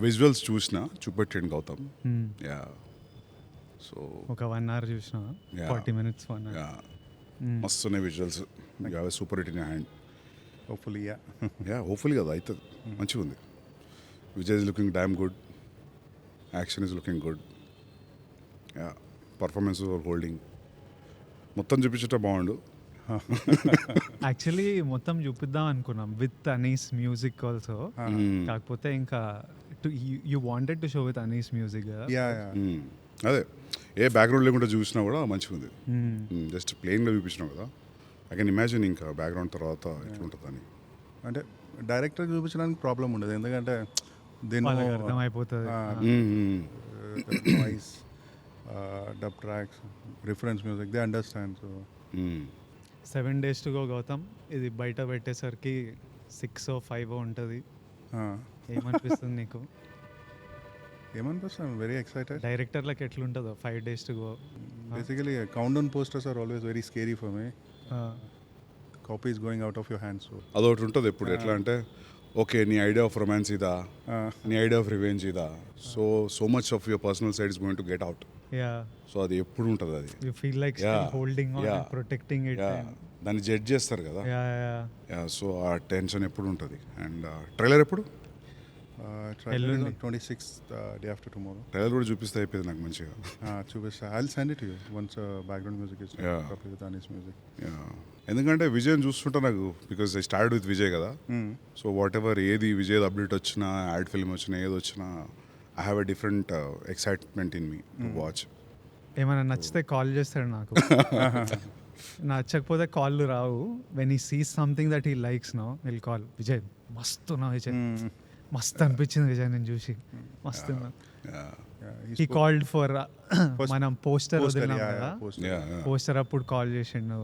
Visuals చూపెట్టాడు Gautam. Yeah so ఒక 1 hour చూసిన, 40 minutes 1 hour. Yeah మస్తు ఉన్నాయి visuals. You have a super hit in hand. Hopefully yeah hopefully కదా అవుతుంది. మంచిగా ఉంది. Vijay is looking damn good, action is looking good, yeah performance holding మొత్తం చూపించట బాగుండు. యాక్చువల్లీ మొత్తం చూపిద్దాం అనుకున్నాం విత్ అనీస్ మ్యూజిక్ ఆల్సో, కాకపోతే ఇంకా you wanted to show with Ani's music. అదే ఏ బ్యాక్గ్రౌండ్ లేకుండా చూసినా కూడా మంచిగా ఉంది. జస్ట్ ప్లెయిన్గా చూపించినావు కదా, ఐ కెన్ ఇమాజిన్ ఇంకా బ్యాక్గ్రౌండ్ తర్వాత ఎట్లుంటుందని. అంటే డైరెక్టర్ చూపించడానికి ప్రాబ్లం ఉండదు, ఎందుకంటే దీని అర్థమైపోతుంది. Voice, dub tracks, reference music they understand. So 7 days to go Gautham, ఇది బయట పెట్టేసరికి 6 or 5 ఉంటుంది. ఏమనిపిస్తుంది నీకు? ఏమనిపిస్తుంది? Very excited. డైరెక్టర్లకు ఎట్లుంటుందో 5 days to go? Basically countdown posters are always very scary for me. Copy is going out of your hands. అదొకటి ఉంటుంది ఎప్పుడు. ఎట్లా అంటే ఓకే నీ ఐడియా ఆఫ్ రొమాన్స్ ఇదా, నీ ఐడియా ఆఫ్ రివెంజ్ ఇదా, so much of your personal side is going to get out. So అది ఎప్పుడు ఉంటుంది, అది you feel like holding on and protecting it. దాన్ని జడ్జ్ చేస్తారు కదా. సో ఆ టెన్షన్ ఎప్పుడు ఉంటుంది. అండ్ ట్రైలర్ ఎప్పుడు? 26th, day after tomorrow. Trailer కూడా చూపిస్తే అయిపోయింది నాకు మంచిగా. చూపిస్తా. I will send it you once background music is with Ani's music. ఎందుకంటే విజయ్ చూస్తుంటా నాకు, because I start with Vijay కదా. సో వాట్ ఎవర్ ఏది విజయ్ అప్డేట్ వచ్చినా, యాడ్ ఫిల్మ్ వచ్చినా, ఏది వచ్చినా I have a different excitement in me to watch. ఏమైనా నచ్చితే కాల్ చేస్తాడు నాకు. నచ్చకపోతే కాళ్ళు రావు. When he sees something that he likes no will call, Vijay మస్తు నా విజయ్, మస్తు అనిపించింది విజయ్ నేను చూసి, మస్తు. హీ కాల్డ్ ఫర్ మనం పోస్టర్ వదిలినాం కదా, పోస్టర్ అప్పుడు కాల్ చేసిండు.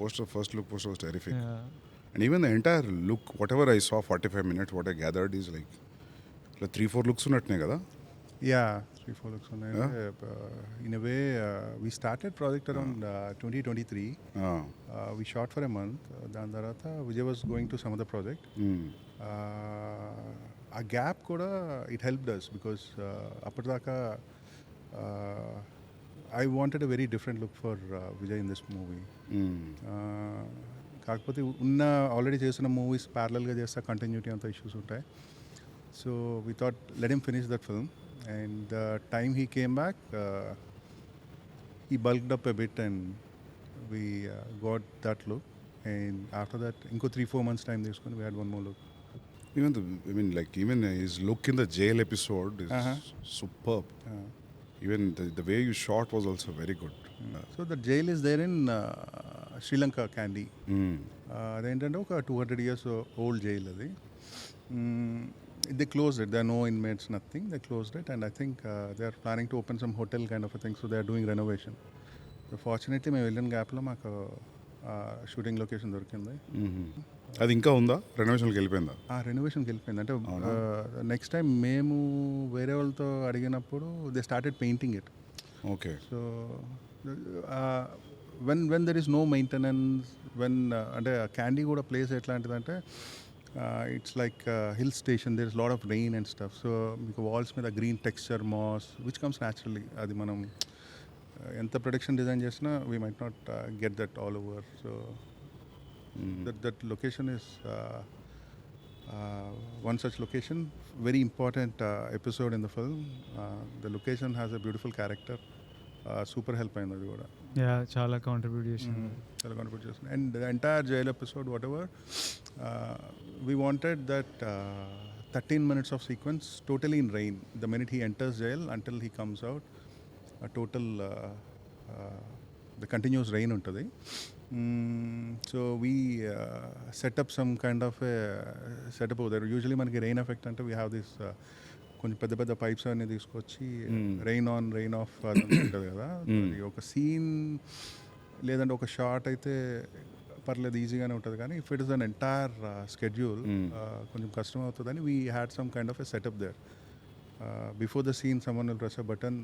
First look poster was terrific. And even the entire look, whatever I saw 45 minutes, what I gathered is like 3-4 looks unnatne kada. Yeah, 3-4 looks on. In a way, we started project around 2023. We shot for a month. Dan tarata Vijay was going to some other project. A gap kuda it helped us because appadaka I wanted a very different look for Vijay in this movie. కాకపోతే ఉన్న already చేసిన movies ప్యారలల్గా చేస్తే continuity అంత issues ఉంటాయి. So we thought let him finish that film and the time he came back he bulked up a bit and we got that look. And after that ఇంకో 3-4 months time తీసుకొని we had one more look. Even his look in the jail episode is superb. Even the way you shot was also very good. So the jail is there in Sri Lanka, Kandy. అదేంటంటే ఒక 200 years old jail అది. They closed it. There are no inmates, nothing. They closed it and I think they are planning to open some hotel kind of a thing. So they are doing renovation. So fortunately మేము వెళ్ళిన గ్యాప్లో మాకు shooting location దొరికింది. అది ఇంకా ఉందా? రెనోవేషన్కి వెళ్ళిపోయిందా? రెనోవేషన్కి వెళ్ళిపోయింది. అంటే నెక్స్ట్ టైం మేము వేరే వాళ్ళతో అడిగినప్పుడు they started painting it. Okay. So when there is no maintenance, అంటే క్యాండీ కూడా ప్లేస్ ఎట్లాంటిదంటే it's like hill station, there is lot of rain and stuff. So మీకు వాల్స్ మీద green texture, moss which comes naturally. అది మనం ఎంత production design చేసినా we might not get that all over. So that location is one such location, very important episode in the film. The location has a beautiful character. Super help అయింది అది కూడా. చాలా contribute చేసింది. And the entire jail episode, whatever, we wanted that 13 minutes of sequence totally in rain. The minute he enters jail until he comes out, a total the continuous rain ఉంటుంది. So we set up some kind of a setup over there. Usually మనకి rain effect అంటే we have this కొంచెం పెద్ద పెద్ద pipes అన్ని తీసుకొచ్చి rain on rain of ఉంటుంది కదా. ఒక సీన్ లేదంటే ఒక షార్ట్ అయితే పర్లేదు ఈజీగానే ఉంటుంది, కానీ if it is an entire schedule కొంచెం కష్టం అవుతుందని we had some kind of a setup there. Before the scene someone will press a button,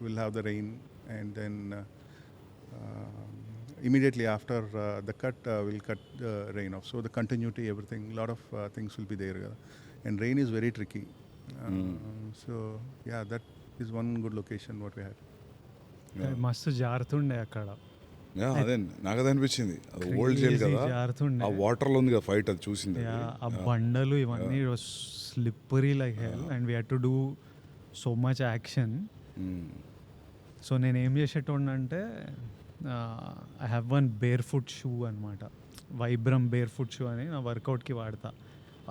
will have the rain and then immediately after the cut we'll cut the rain off. So the continuity, everything, lot of things will be there. and rain is very tricky. So yeah, that is one good location what we had. మస్తు జారుతుండే అక్కడ. అదే నాకు అది అనిపించింది, అది old jail Crazy కదా, జారుతుండే. ఆ వాటర్లో ఉంది కదా ఫైట్, అది చూసింది అది. ఆ బండలు ఇవన్నీ slippery like hell and we had to do so much action. So నేను ఏం చేసేటోడినంటే I have one bare foot shoe అనమాట, వైబ్రమ్ బేర్ ఫుట్ షూ అని నా వర్కౌట్కి వాడతా.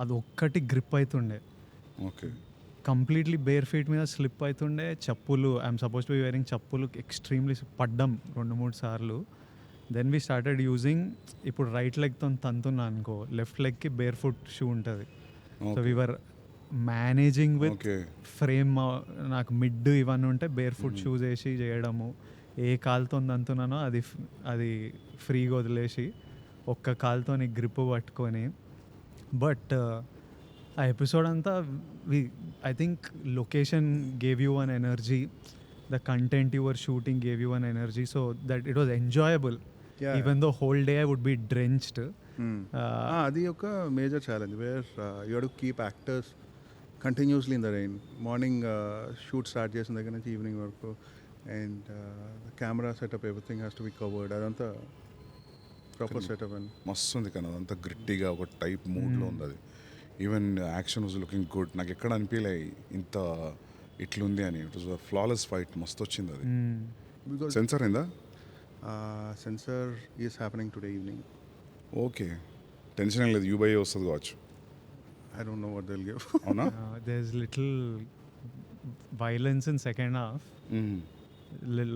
అది ఒక్కటి గ్రిప్ అవుతుండే, ఓకే, కంప్లీట్లీ బేర్ ఫీట్ మీద స్లిప్ అవుతుండే. చెప్పులు, I'm supposed to be wearing చెప్పులు, ఎక్స్ట్రీమ్లీ పడ్డం 2-3 సార్లు. దెన్ వీ స్టార్టెడ్ యూజింగ్, ఇప్పుడు రైట్ లెగ్తో తంతున్నా అనుకో, లెఫ్ట్ లెగ్కి బేర్ ఫుట్ షూ ఉంటుంది. So we're managing with frame. నాకు మిడ్ ఇవన్నీ ఉంటే బేర్ ఫుట్ షూస్ వేసి చేయడము, ఏ కాలుతో తంతున్నానో అది ఫ్రీగా వదిలేసి ఒక్క కాలుతో గ్రిప్ పట్టుకొని. బట్ ఆ ఎపిసోడ్ అంతా I think location gave you one energy, the content your shooting gave you one energy, so that it was enjoyable even though whole day I would be drenched. అది ఒక major challenge where you have to keep actors continuously in the rain. Morning shoot start చేసిన దగ్గర నుంచి evening వరకు, and camera setup everything has to be covered. అదంతా proper setup and మస్తు ఉంది కానీ అదంతా గ్రిట్టీగా ఒక టైప్ మూడ్లో ఉంది అది. Even action was looking good, నాకు ఎక్కడ అనిపించలే ఇంత ఇట్లుంది అని. ఇట్ వాజ్ ఫ్లాలెస్ ఫైట్, మస్తు వచ్చింది అది. బికాస్ సెన్సార్ అయిందా? Censor is happening today evening. Okay, tension ఏం లేదు, యూబై వస్తుంది కావచ్చు. I don't know what they will give. అవునా? There is little violence in second half,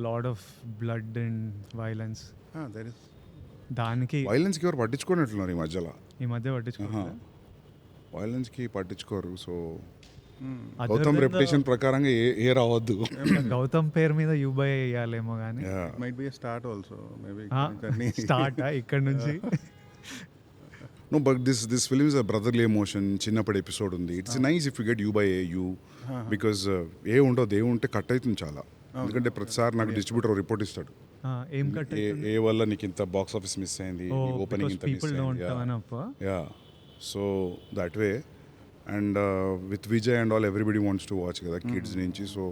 lot of blood and violence. There is దానికి వైలెన్స్కి ఎవరు పట్టించుకున్నట్లున్నారు ఈ మధ్యలో. ఈ మధ్య పట్టించుకోవాలి, వైలెన్స్కి పట్టించుకోరు. సో గౌతమ్ రెప్యుటేషన్ ప్రకారంగా ఏ రావద్దు. గౌతమ్ పేరు మీద యూబై వేయాలేమో కానీ might be start also maybe start ఇక్కడ నుంచి. No, but this film is a brotherly emotion. చిన్నప్పటి ఎపిసోడ్ ఉంది. It's nice if you get you by you, because A ఉండదు, ఏ ఉంటే కట్ అవుతుంది చాలా. ఎందుకంటే ప్రతిసారి నాకు డిస్ట్రిబ్యూటర్ రిపోర్ట్ ఇస్తాడు, ఏం కట్ ఏ వల్ల నీకు ఇంత బాక్స్ ఆఫీస్ మిస్ అయింది, ఓపెనింగ్ ఇంత మిస్ అయింది. Yeah, so that way. And with Vijay and all everybody wants to watch కదా, కిడ్స్ నుంచి. So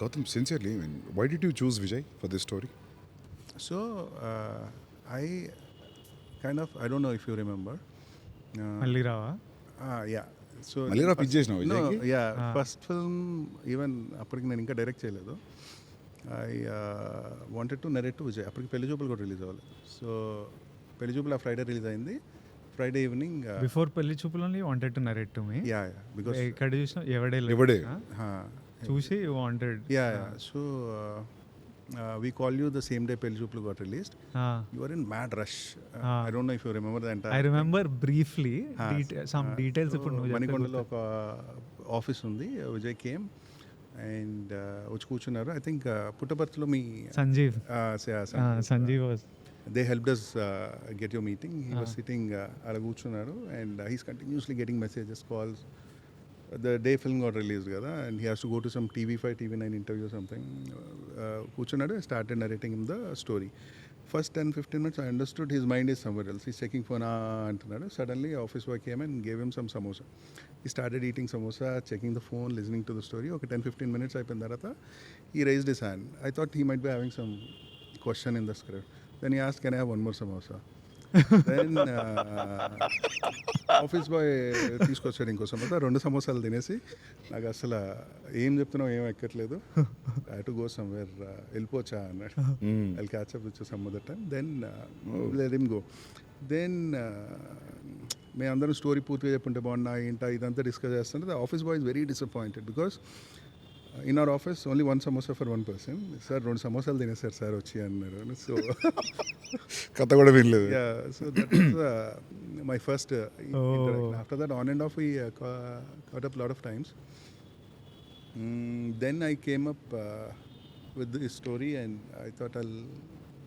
Gautham, sincerely, why did you choose Vijay for this story? So I kind of, I don't know if you remember. మళ్ళీ రావా? Yeah. So మళ్ళీ రా pitch చేసినావు no, విజయ్కి? yeah, first film even అప్పటికి నేను ఇంకా డైరెక్ట్ చేయలేదు. I wanted to narrate to Vijay. అప్పటికి పెళ్లి చూపులు కూడా రిలీజ్ అవ్వలేదు. సో పెళ్లి చూపులు ఆ ఫ్రైడే రిలీజ్ అయింది. ఫ్రైడే ఈవినింగ్ బిఫోర్ పెళ్లి చూపులని wanted to narrate to me. Ya because ఎక్కడ చూసినా ఎవడే చూసి wanted. Ya so we call you the same day పెళ్లి చూపులు got released. You were in mad rush. I don't know if you remember the entire. I remember briefly some details. ఇప్పుడు నువ్వు మణికొండలో ఒక office ఉంది. విజయ్ కేమ్ అండ్ వచ్చి కూర్చున్నారు. I think పుట్టపర్తిలో మీ Sanjeev was. They helped us get your meeting. He was sitting అలా కూర్చున్నారు and he's continuously getting messages, calls. The day film got released kada, and he has to go to some TV5, TV9 interview or something. Kuchunadu, I started narrating him the story. First 10-15 minutes I understood his mind is somewhere else. He's checking phone antunadu. Suddenly office boy came and gave him some samosa. He started eating samosa, checking the phone, listening to the story. Okay, 10-15 minutes అయిపోయిన తర్వాత he raised his hand. I thought he might be having some question in the script. Then he asked, can I have one more samosa? Then office boy తీసుకొచ్చాడు ఇంకో సమోసా. 2 సమోసాలు తినేసి నాకు అసలు ఏం చెప్తున్నావు ఏం ఎక్కట్లేదు, ఐ టు గో సమ్వేర్, వెళ్ళిపోవచ్చా అన్నాడు. I catch up with some other time. Then let him go. Then మేము అందరం స్టోరీ పూర్తిగా చెప్పుంటే బాగున్నా ఏంటా ఇదంతా డిస్కస్ చేస్తుంటే the office boy is very disappointed because in our office only 1 samosa for 1 person. Sir 2 సమోసాలు తినేసారు సార్ వచ్చి అన్నారు. సో కథ కూడా వినలేదు. So that is my first interaction. After that on and off we caught up a lot of times. Then I came up with this story and I thought I'll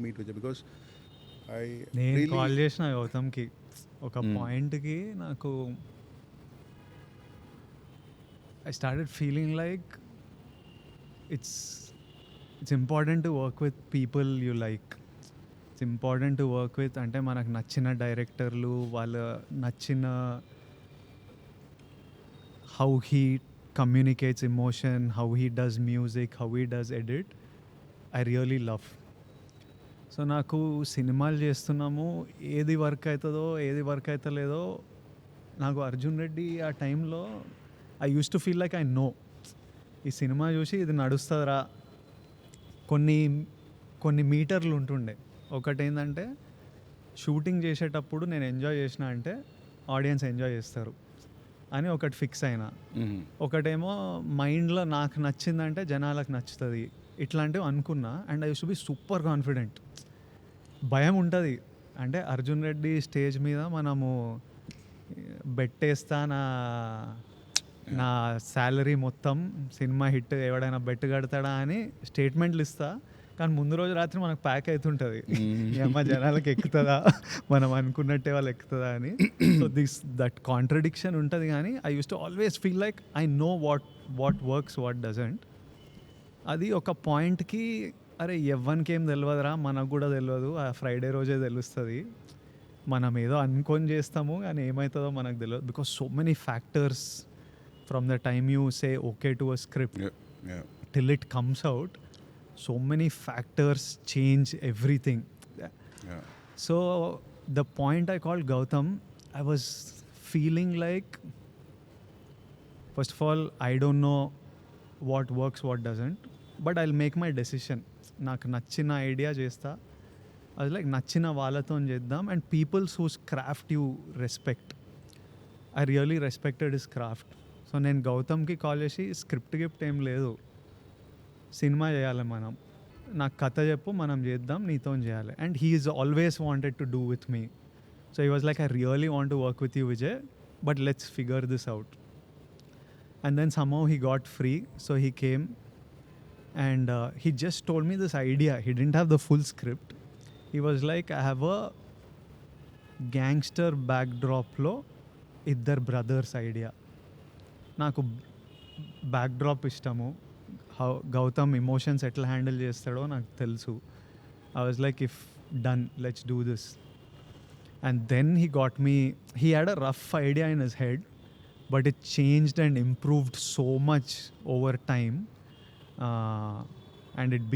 meet Vijay because I నేను call చేసిన గౌతమ్కి ఒక పాయింట్కి నాకు I started feeling like it's important to work with people you like. It's important to work with అంటే మనకు నచ్చిన డైరెక్టర్లు, వాళ్ళ నచ్చిన how he communicates emotion, how he does music, how he does edit, I really love. So నాకు సినిమాలు చేస్తున్నాము, ఏది వర్క్ అవుతుందో ఏది వర్క్ అవుతలేదో, నాకు అర్జున్ రెడ్డి ఆ టైంలో I use to feel like I know, ఈ సినిమా చూసి ఇది నడుస్తుందిరా. కొన్ని మీటర్లు ఉంటుండే. ఒకటి ఏంటంటే షూటింగ్ చేసేటప్పుడు నేను ఎంజాయ్ చేసిన అంటే ఆడియన్స్ ఎంజాయ్ చేస్తారు అని ఒకటి ఫిక్స్ అయినా. ఒకటేమో మైండ్లో నాకు నచ్చిందంటే జనాలకు నచ్చుతుంది, ఇట్లాంటివి అనుకున్నా. And I use to be super confident. భయం ఉంటుంది అంటే అర్జున్ రెడ్డి స్టేజ్ మీద మనము బెట్టేస్తా, నా శాలరీ మొత్తం సినిమా హిట్ ఎవడైనా బెట్ కడతాడా అని స్టేట్మెంట్లు ఇస్తా. కానీ ముందు రోజు రాత్రి మనకు ప్యాక్ అవుతుంటుంది, అమ్మ జనాలకు ఎక్కుతుందా, మనం అనుకున్నట్టే వాళ్ళు ఎక్కుతుందా అని. సో దట్ కాంట్రడిక్షన్ ఉంటుంది. కానీ I use to always feel like I know what works, what doesn't. అది ఒక పాయింట్కి అరే ఎవ్వనికి ఏం తెలియదురా, మనకు కూడా తెలియదు, ఆ ఫ్రైడే రోజే తెలుస్తుంది, మనం ఏదో అనుకొని చేస్తాము కానీ ఏమవుతుందో మనకు తెలియదు. Because so many factors from the time you say okay to a script till it comes out, so many factors change everything. So the point I called Gautam, I was feeling like, first of all, I don't know what works, what doesn't, but I'll make my decision. నాకు నచ్చిన idea చేస్తా, అది like నచ్చిన వాళ్ళతో చేద్దాం. And peoples whose craft you respect, I really respected his craft. So నేను గౌతమ్కి call చేసి స్క్రిప్ట్ గిఫ్ట్ ఏం లేదు, సినిమా చేయాలి మనం, నాకు కథ చెప్పు మనం చేద్దాం, నీతో చేయాలి. And he is always wanted to do with me. So he was like I really want to work with you Vijay, but let's figure this out. And then somehow he got free, so he came and he just told me this idea. He didn't have the full script. He was like, I have a gangster backdrop లో ఇద్దరు brothers idea. నాకు backdrop ఇష్టము, Gautam emotions ఎట్లా handle చేస్తాడో నాకు తెలుసు. I was like if done, let's do this. And then he got me, he had a rough idea in his head, but it changed and improved so much over time, and it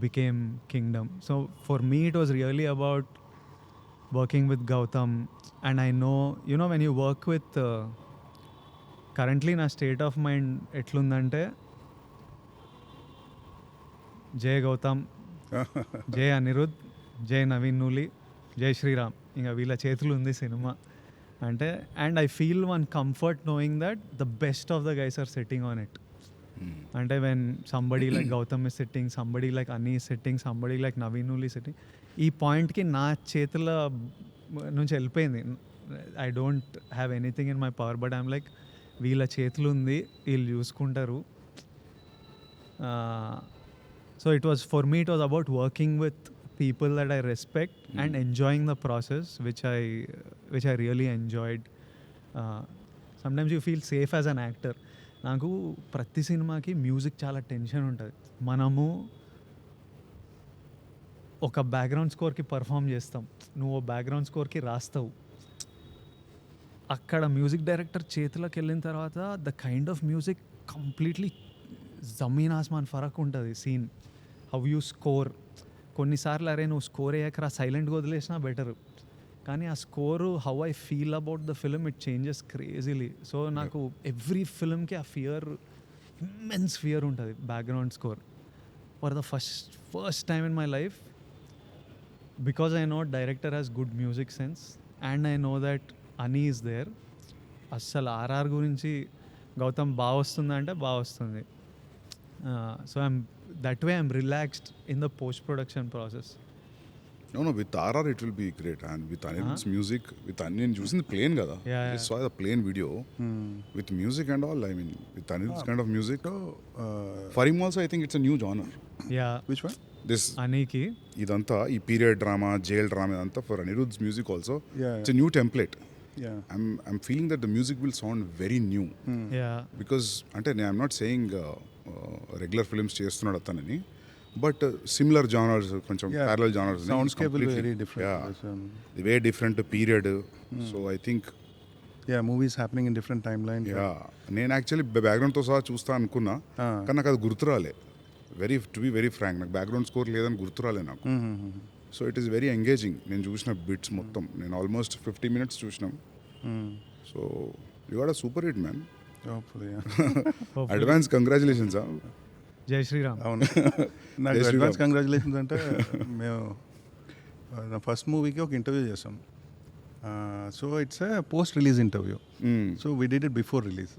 became Kingdom. So for me it was really about working with Gautham. And I know, you know, when you work with, currently నా state of mind ఎట్లుందంటే జై గౌతమ్, జై అనిరుద్, జై నవీన్ నూలి, జై శ్రీరామ్, ఇంకా వీళ్ళ చేతులు ఉంది సినిమా అంటే. And I feel one comfort knowing that the best of the guys are sitting on it. అంటే when somebody like Gautham is sitting, somebody like Ani is sitting, somebody like Naveen Nooli sitting, ఈ పాయింట్కి నా చేతుల నుంచి వెళ్ళిపోయింది. I don't have anything in my power, but I'm like వీళ్ళ చేతులు ఉంది, వీళ్ళు చూసుకుంటారు. So it was, for me, it was about working with people that I respect and enjoying the process, which I really enjoyed. Sometimes you feel safe as an actor. నాకు ప్రతి సినిమాకి music చాలా tension ఉంటుంది. మనము ఒక background స్కోర్కి perform చేస్తాం, నువ్వు background స్కోర్కి రాస్తావు. అక్కడ మ్యూజిక్ డైరెక్టర్ చేతిలోకి వెళ్ళిన తర్వాత the kind of music completely జమీన్ ఆస్మాన్ ఫరక్ ఉంటుంది. సీన్, హౌ యూ స్కోర్, కొన్నిసార్లు అరే నువ్వు స్కోర్ అయ్యాక సైలెంట్గా వదిలేసినా బెటరు, కానీ ఆ score how I feel about the film it changes crazily. So నాకు ఎవ్రీ ఫిలింకి ఆ ఫియర్, ఇమ్మెన్స్ ఫియర్ ఉంటుంది background score. For the first time in my life, because I know director has good music sense and I know that అని is there, అస్సలు RR గురించి గౌతమ్ బాగా వస్తుందా అంటే బాగా వస్తుంది. So that way I'm relaxed in the post-production process. No, with RR it will be great. And with Anirudh's music, with Anian using the plane kada. I saw the plane video with music and all. I mean, with Anirudh's kind of music. So, for him also, I think it's a new genre. Yeah. Which one? This Aniki. Idanta, ee period drama, jail drama, idanta for Anirudh's music also. It's a new template. Yeah. I'm feeling that the music will sound very new. Yeah. Because I'm not saying regular films చేస్తున్నాడు అతనని, but similar genres, కొంచెం parallel genres, soundscape very different, way different period. So I think movies happening in different time line. Ya నేను actually బ్యాక్గ్రౌండ్తో సహా చూస్తా అనుకున్నా, కానీ నాకు అది గుర్తురాలే. టు బి వెరీ ఫ్రాంక్, నాకు బ్యాక్గ్రౌండ్ స్కోర్ లేదని గుర్తురాలే నాకు. So it is very engaging. నేను చూసిన బిట్స్ మొత్తం నేను ఆల్మోస్ట్ 50 minutes చూసినాం. So you got a super hit man. Advance congratulations. జై శ్రీరామ్. అవును, నాకు అడ్వాన్స్ కంగ్రాచులేషన్స్ అంటే మేము నా ఫస్ట్ మూవీకి ఒక ఇంటర్వ్యూ చేసాం. So it's a post release interview. So we did it before release.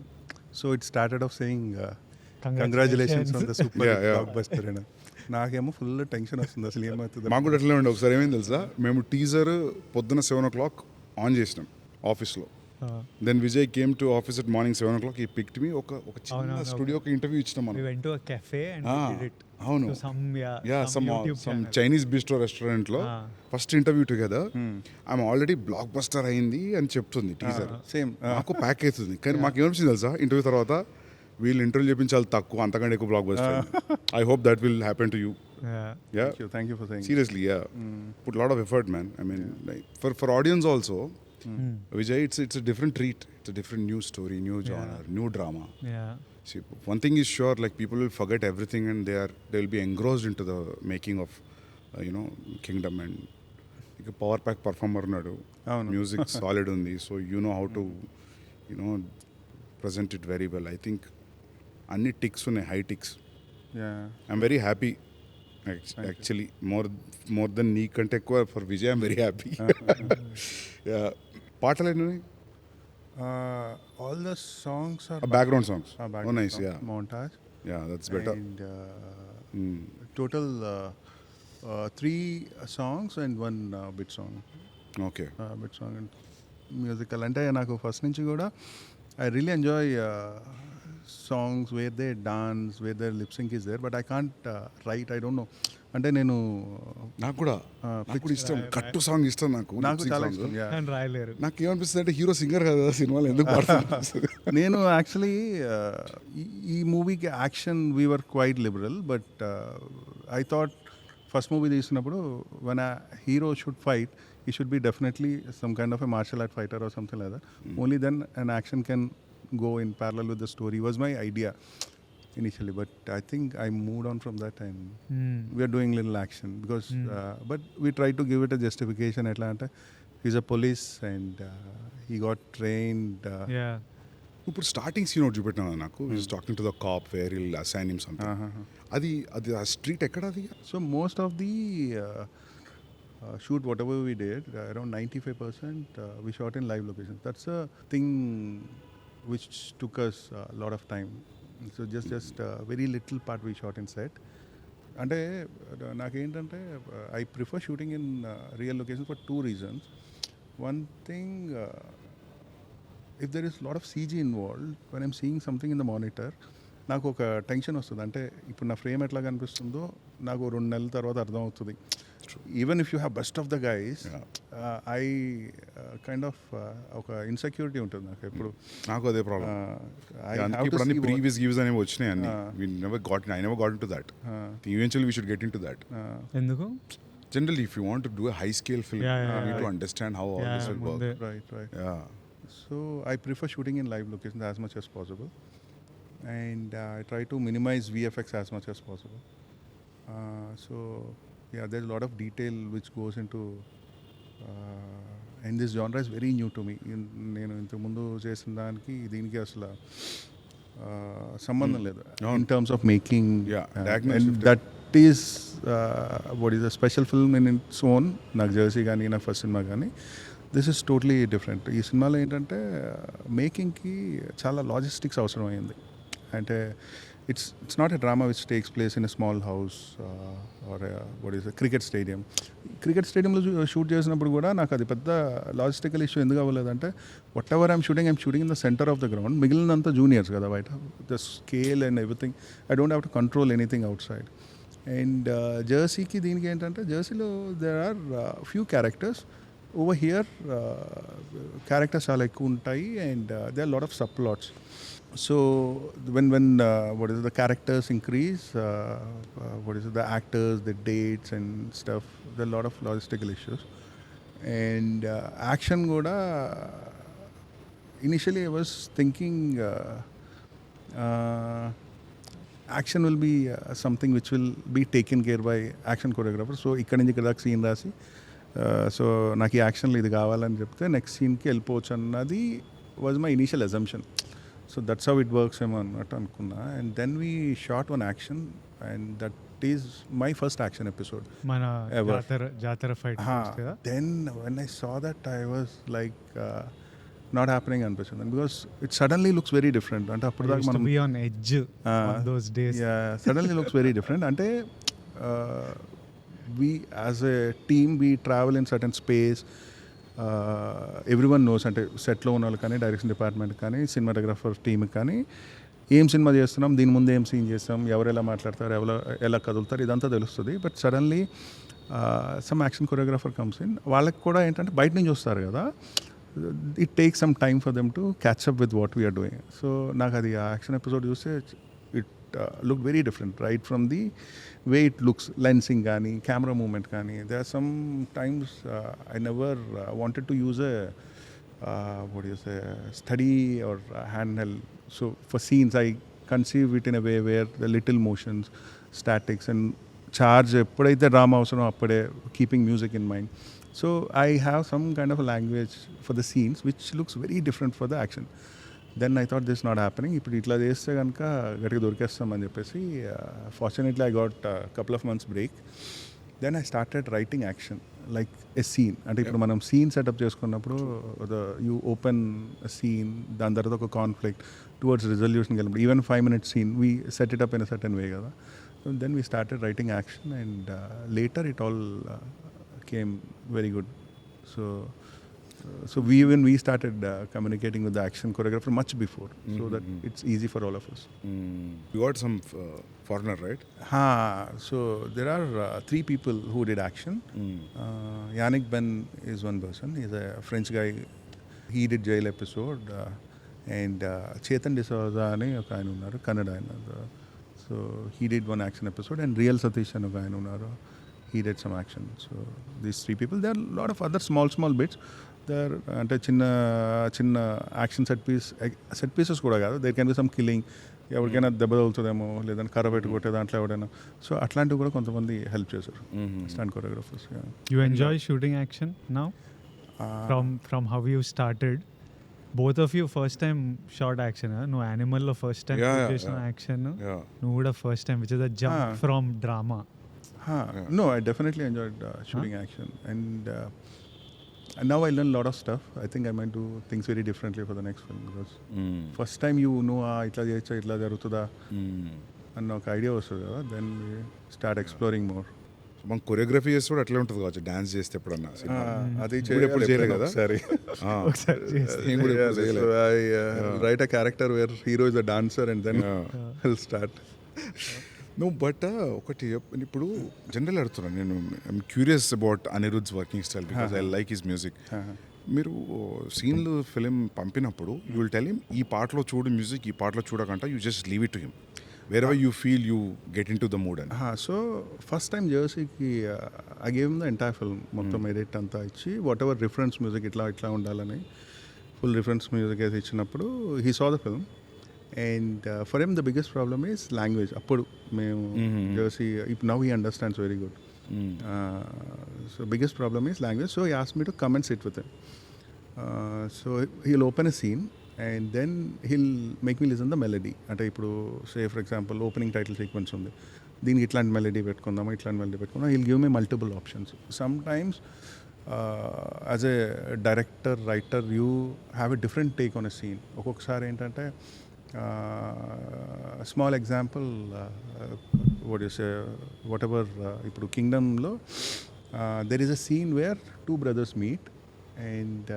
So it started off saying congratulations on the super block buster అని. నాకేమో ఫుల్ టెన్షన్ వస్తుంది అసలు ఏమవుతుంది. మాకు కూడా అట్లే ఉండే. ఒకసారి ఏమైంది తెలుసా, మేము టీజర్ పొద్దున 7 o'clock ఆన్ చేసినాం ఆఫీస్లో. Then Vijay came to office at morning 7 o'clock. ఈ పిక్డ్ మీ ఒక చిన్న స్టూడియోకి ఇంటర్వ్యూ ఇచ్చినాం మనం. We went to a cafe and we did it. అవును, So some YouTube some channel. Chinese bistro రెస్టారెంట్లో ఫస్ట్ ఇంటర్వ్యూ టుగెదర్. ఆమె ఆల్రెడీ బ్లాక్ బస్టర్ అయింది అని చెప్తుంది టీజర్. సేమ్ నాకు ప్యాక్ అవుతుంది, కానీ మాకు ఏమనిపించింది తెలుసా, ఇంటర్వ్యూ తర్వాత వీళ్ళు ఇంటర్వ్యూ చెప్పించాలి తక్కువ, అంతకంటే ఎక్కువ block buster. I hope that will happen to you. Yeah. Thank you for saying. Seriously, yeah. Put a lot of effort, man. I mean, like, for audience also, Vijay, it's a different treat. It's a different new story, new genre, new drama. Yeah. See, one thing is sure, like people will forget everything and they'll be engrossed into the making of, Kingdom. And like a power pack performer nadu. Music solid undi, so you know how to, present it very well. I think anni ticks unnai, high ticks. Yeah. I'm very happy. Actually, more than nee kante ekkuva for Vijay, I'm very happy. Yeah. పాటలు ఎన్ని? All the songs are background songs. Background Oh, nice. songs. Yeah. Montage. Yeah, that's better. And total 3 songs and 1 bit song. Okay. Bit song and musical. అంటే నాకు first నుంచి కూడా I really enjoy songs where they dance, where their lip sync is there, but I can't write. I don't know. అంటే నేను నాకు కూడా ఇష్టం, కట్టు సాంగ్ ఇష్టం నాకు చాలా ఇష్టం. And రాయలేరు. నాకు ఏమనిపిస్తుంది అంటే హీరో సింగర్ కదా సినిమాలో ఎందుకు పాడుతుంది. నేను యాక్చువల్లీ ఈ మూవీకి action we were quiet liberal, but I thought first movie తీసినప్పుడు one a hero should fight, he should be definitely some kind of a martial art fighter or something like that. Only then an action can go in parallel with the story was my idea initially, but I think I moved on from that and we are doing little action because but we try to give it a justification. Atlanta, he's a police and he got trained. Yeah. ఇప్పుడు starting scene ఒకటి చూపెట్టినా నాకు, talking to the cop where will assign him something. అది ఆ street ఎక్కడ అది? So most of the shoot whatever we did, around 95% we shot in live locations. That's a thing which took us a lot of time. So just very little part we shot in set. అంటే నాకేంటంటే I prefer shooting in real location for 2 reasons. One thing, if there is a lot of CG involved, when I'm seeing something in the monitor, నాకు ఒక tension వస్తుంది. అంటే ఇప్పుడు నా frame ఎట్లా కనిపిస్తుందో నాకు 2 నెలల తర్వాత అర్థం అవుతుంది. Even if you have best of the guys, I kind of ఒక ఇన్సెక్యూరిటీ ఉంటుంది నాకు ఎప్పుడు. నాకు అదే ప్రాబ్లం. అన్ని ప్రీవియస్ గివ్స్ అనేవి వచ్చినాయి అన్ని. I never got into that. Eventually we should get into that. ఎందుకు? Generally, if you want to do a high scale film, you need to understand how all this will work. Right. Yeah. So I prefer shooting in live locations as much as possible, and I try to minimize VFX as much as possible. So yeah, there's a lot of detail which goes into and this genre is very new to me. నేను ఇంతకు ముందు చేసిన దానికి దీనికి అసలు సంబంధం లేదు in terms of making. And that is what is a special film in its own. నాకు జెర్సీ కానీ నా ఫస్ట్ సినిమా కానీ దిస్ ఇస్ టోటలీ డిఫరెంట్. ఈ సినిమాలో ఏంటంటే మేకింగ్కి చాలా లాజిస్టిక్స్ అవసరం అయింది. అంటే it's not a drama which takes place in a small house or a cricket stadium. Cricket స్టేడియంలో షూట్ చేసినప్పుడు కూడా నాకు అది పెద్ద లాజిస్టికల్ ఇష్యూ ఎందుకు అవ్వలేదంటే whatever I'm shooting in the centre of the ground. మిగిలినంతా జూనియర్స్ కదా బయట. The scale and everything I don't have to control anything outside. And జెర్సీకి దీనికి ఏంటంటే జెర్సీలో there are few characters. Over here characters చాలా ఎక్కువ ఉంటాయి and they are lot of subplots. So when what is it, the characters increase, what is it, the actors, the dates and stuff, there are a lot of logistical issues. And action kuda initially I was thinking action will be something which will be taken care by action choreographer. So ఇక్కడ నుంచి ఇక్కడ దాకా scene రాసి so నాకు ఈ యాక్షన్లో ఇది కావాలని చెప్తే నెక్స్ట్ సీన్కి వెళ్ళిపోవచ్చు అన్నది was my initial assumption. So that's how it works ఏమో అన్నట్టు అనుకున్నా. And then we shot one action and that is my first action episode. మన జాతర ఫైట్ కదా. Then when I saw that I was like not happening అనిపిస్తుంది because it suddenly looks very different. అంటే అప్పుడు దాకా మనం be on edge those days. Suddenly looks very different. అంటే we as a team we travel in certain space. Everyone knows అంటే సెట్లో ఉన్న వాళ్ళు కానీ డైరెక్షన్ డిపార్ట్మెంట్ కానీ సినిమాటోగ్రాఫర్ టీమ్ కానీ ఏం సినిమా చేస్తున్నాం, దీని ముందు ఏం సీన్ చేస్తాం, ఎవరు ఎలా మాట్లాడతారు, ఎలా కదులుతారు, ఇదంతా తెలుస్తుంది. But suddenly some action choreographer comes in. వాళ్ళకి కూడా ఏంటంటే బయట నుంచి వస్తారు కదా, it take some time for them to catch up with what we're doing. So నాకు అది ఆ యాక్షన్ ఎపిసోడ్ చూస్తే looked very different right from the way it looks, lensing gaani, camera movement gaani. There are some times I never wanted to use a steady or handheld. So for scenes I conceive it in a way where the little motions, statics and charge eppudaithe drama avasaro appade keeping music in mind. So I have some kind of a language for the scenes which looks very different for the action. Then I thought this not happening. ఇప్పుడు ఇట్లా చేస్తే కనుక గట్టిగా దొరికేస్తామని చెప్పేసి fortunately I got couple of months break. Then I started writing action like a scene. అంటే ఇప్పుడు మనం సీన్ సెటప్ చేసుకున్నప్పుడు యూ ఓపెన్ సీన్, దాని తర్వాత ఒక కాన్ఫ్లిక్ట్ టువర్డ్స్ రిజల్యూషన్కి వెళ్ళినప్పుడు even 5 minute scene we set it up in a certain way కదా. Then we started writing action and later it all came very good. So we started communicating with the action choreographer much before, so that it's easy for all of us. You got some foreigner, right? So there are 3 people who did action. Yannick Ben is one person. He's a French guy. He did jail episode. And Chetan D'Souza ani oka ayana unnaru, Kannada ayana. So he did one action episode. And Real Satish ani oka ayana unnaru, he did some action. So these 3 people. There are a lot of other small bits. అంటే చిన్న చిన్న action set pieces కూడా కాదు, there can be some killing, ఎవరికైనా దెబ్బ తగులుతుందేమో, లేదంటే కర్ర పెట్టుకుంటే దాంట్లో ఎవడైనా. సో అట్లాంటివి కూడా కొంతమంది హెల్ప్ చేశారు stunt choreographers. You enjoy shooting action now from how you started? Both of you first time shot action. నువ్వు యానిమల్లో ఫస్ట్ టైం చేసిన యాక్షన్, నువ్వు కూడా first time which is a jump from drama. No, I definitely enjoyed shooting action. And now I learn a lot of stuff. I think I might do things very differently for the next film because first time you know itla cheyocha itla jarugutuda anna oka idea vastadu kada, then we start exploring more. మనం choreography చేస్తే కూడా అట్లే ఉంటుంది కావచ్చు, dance చేస్తే ఎప్పుడన్నా. అది ఎప్పుడు చేయలేదు కదా సరే. Write a character where hero is a dancer and then I'll start. నువ్వు బట్ ఒకటి ఇప్పుడు జనరల్ అడుగుతున్నాను నేను, I'm curious about Anirudh's working style because I like his music. మీరు సీన్లు ఫిలిం పంపినప్పుడు యూ విల్ టెల్ హిమ్ ఈ పాటలో చూడు మ్యూజిక్, ఈ పాటలో చూడకంట, you just leave it to him wherever you feel you get into the mood అని. సో ఫస్ట్ టైం జెర్సీకి I gave him the entire film, మొత్తం ఎడిట్ అంతా ఇచ్చి వాట్ ఎవర్ రిఫరెన్స్ మ్యూజిక్ ఇట్లా ఉండాలని ఫుల్ రిఫరెన్స్ మ్యూజిక్ అయితే ఇచ్చినప్పుడు he saw the film. And for him the biggest problem is language. Appudu మేము Jersey, now he understands very good. So biggest problem is language. So he asked me to come and sit with him. So he'll open a scene and then he'll make me listen the melody. అంటే ఇప్పుడు say for example opening title sequence ఉంది, దీనికి ఇట్లాంటి melody పెట్టుకుందామా, ఇట్లాంటి melody పెట్టుకుందాం. he'll give me multiple options. Sometimes as a director, writer, you have a different take on a scene. ఒక్కొక్కసారి ఏంటంటే small example ఇప్పుడు కింగ్డమ్లో there is a scene where 2 brothers meet and